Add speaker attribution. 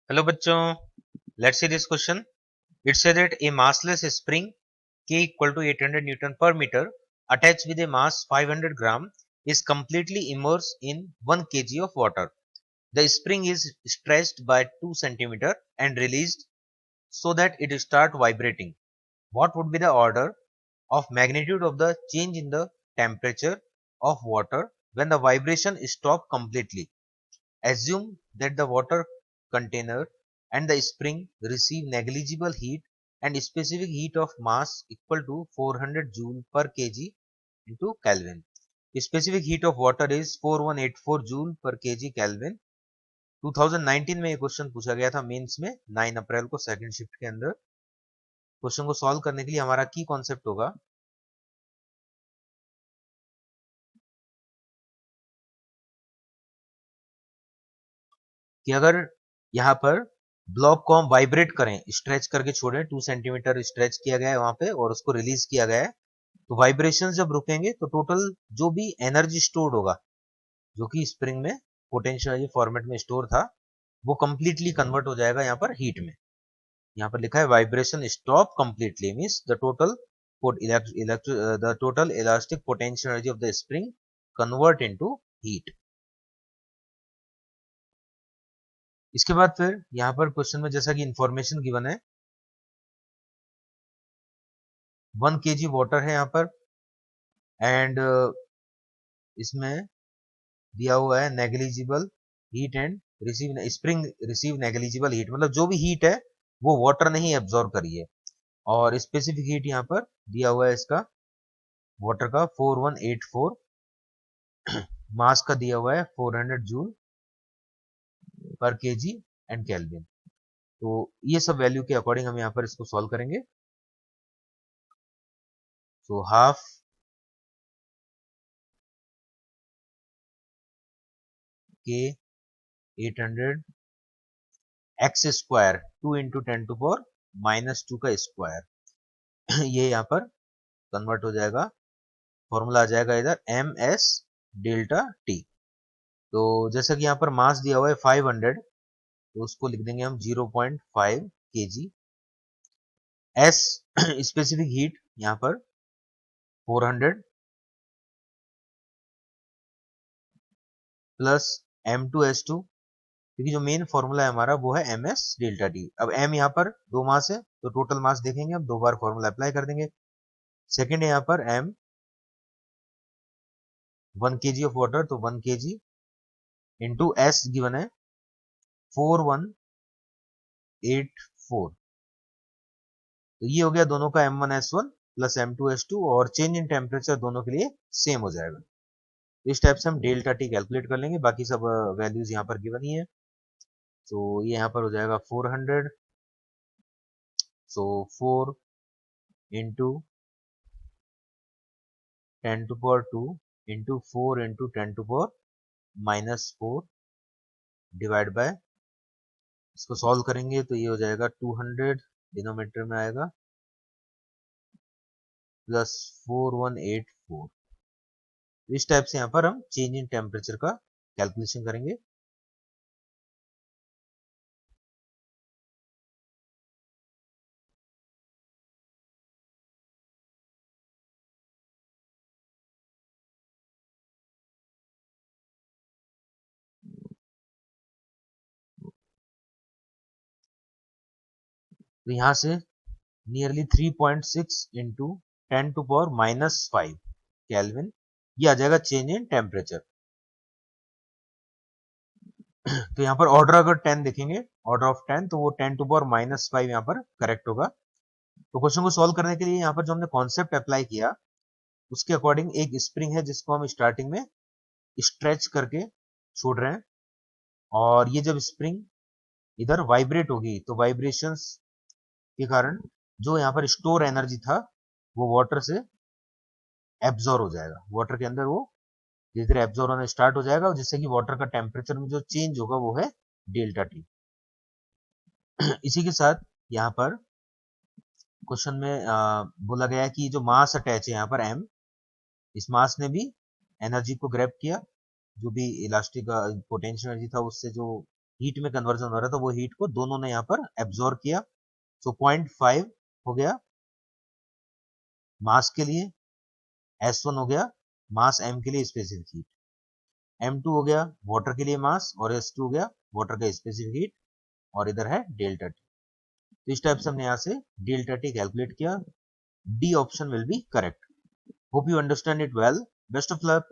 Speaker 1: Hello बच्चों, let's see this question. It say that A massless spring k equal to 800 newton per meter attached with a mass 500 gram is completely immersed in 1 kg of water. The spring is stretched by 2 centimeter and released so that it start vibrating. What would be the order of magnitude of the change in the temperature of water when the vibration stop completely? Assume that the water container and the spring receive negligible heat and specific heat of mass equal to 400 joule per kg into Kelvin. Specific heat of water is 4184 joule per kg Kelvin. 2019 में ये question पूछा गया था mains में 9 अप्रैल को second shift के अंदर. Question को सॉल्व करने के लिए हमारा की कॉन्सेप्ट होगा कि अगर यहाँ पर ब्लॉक को हम वाइब्रेट करें, स्ट्रेच करके छोड़ें, 2 सेंटीमीटर स्ट्रेच किया गया है वहां पे और उसको रिलीज किया गया है, तो वाइब्रेशन जब रुकेंगे तो टोटल जो भी एनर्जी स्टोर्ड होगा, जो कि स्प्रिंग में पोटेंशियल फॉर्मेट में स्टोर था, वो कंप्लीटली कन्वर्ट हो जाएगा यहाँ पर हीट में. यहाँ पर लिखा है vibration stop completely means the total elastic potential energy of the spring convert into heat. इसके बाद फिर यहाँ पर क्वेश्चन में जैसा कि इंफॉर्मेशन गिवन है, 1 kg वाटर है यहाँ पर एंड इसमें दिया हुआ है negligible heat and spring receive negligible heat, मतलब जो भी हीट है वो वाटर ने ही एब्जॉर्ब करी है. और स्पेसिफिक हीट यहाँ पर दिया हुआ है इसका वाटर का 4184, मास का दिया हुआ है 400 जूल पर केजी एंड केल्विन. तो ये सब वैल्यू के अकॉर्डिंग हम यहाँ पर इसको सॉल्व करेंगे. तो हाफ के 800 एक्स स्क्वायर 2 इंटू 10⁻⁻² का स्क्वायर, ये यहाँ पर कन्वर्ट हो जाएगा, फॉर्मूला आ जाएगा इधर एम एस डेल्टा टी. तो जैसा कि यहाँ पर मास दिया हुआ है 500, तो उसको लिख देंगे हम 0.5 kg. एस स्पेसिफिक हीट यहाँ पर 400 प्लस M2S2, क्योंकि जो मेन फॉर्मूला है हमारा वो है एम एस डेल्टा टी. अब एम यहाँ पर दो मास है तो टोटल मास देखेंगे, अब दो बार फॉर्मूला अप्लाई कर देंगे. सेकेंड है यहाँ पर एम 1 kg ऑफ वाटर, तो 1 kg इंटू एस गिवन है 4184, तो ये हो गया दोनों का M1S1 प्लस M2S2 और चेंज इन टेम्परेचर दोनों के लिए सेम हो जाएगा. इस टाइप से हम डेल्टा टी कैलकुलेट कर लेंगे. बाकी सब वैल्यूज यहाँ पर गिवन ही है. तो ये यहाँ पर हो जाएगा 400, सो 4 into 10⁻² into 4 into 10⁻⁻4 divide by, इसको सॉल्व करेंगे तो ये हो जाएगा 200 डिनोमिनेटर में आएगा प्लस 4184. इस टाइप से यहाँ पर हम चेंज इन टेम्परेचर का कैलकुलेशन करेंगे. तो यहाँ से नियरली 3.6 इंटू 10⁻⁻5 केल्विन, ये आ जाएगा चेंज इन टेम्परेचर. तो यहाँ पर ऑर्डर अगर 10 देखेंगे, ऑर्डर ऑफ 10, तो वो 10⁻⁻5 यहाँ पर करेक्ट होगा. तो क्वेश्चन को सॉल्व करने के लिए यहाँ पर जो हमने कॉन्सेप्ट अप्लाई किया उसके अकॉर्डिंग एक स्प्रिंग है जिसको हम स्टार्टिंग में स्ट्रेच करके छोड़ रहे हैं, और ये जब स्प्रिंग इधर वाइब्रेट होगी तो वाइब्रेशंस के कारण जो यहाँ पर स्टोर एनर्जी था वो वाटर से एब्जॉर्ब हो जाएगा, वाटर के अंदर वो धीरे धीरे एब्जॉर्ब होना स्टार्ट हो जाएगा, जिससे कि वाटर का टेम्परेचर में जो चेंज होगा वो है डेल्टा टी. इसी के साथ यहाँ पर क्वेश्चन में बोला गया है कि जो मास अटैच है यहाँ पर m, इस मास ने भी एनर्जी को ग्रैब किया, जो भी इलास्टिक पोटेंशियल एनर्जी था उससे जो हीट में कन्वर्जन हो रहा है, तो वो हीट को दोनों ने यहाँ पर एब्जॉर्ब किया। सो 0.5 हो गया मास के लिए, S1 हो गया मास m के लिए स्पेसिफिक हीट, m2 हो गया वाटर के लिए मास, और S2 हो गया वाटर का स्पेसिफिक हीट, और इधर है डेल्टा टी। तो इस टाइप से हमने यहाँ से डेल्टा टी कैलकुलेट किया। D option will be correct. Hope you understand it well. Best of luck.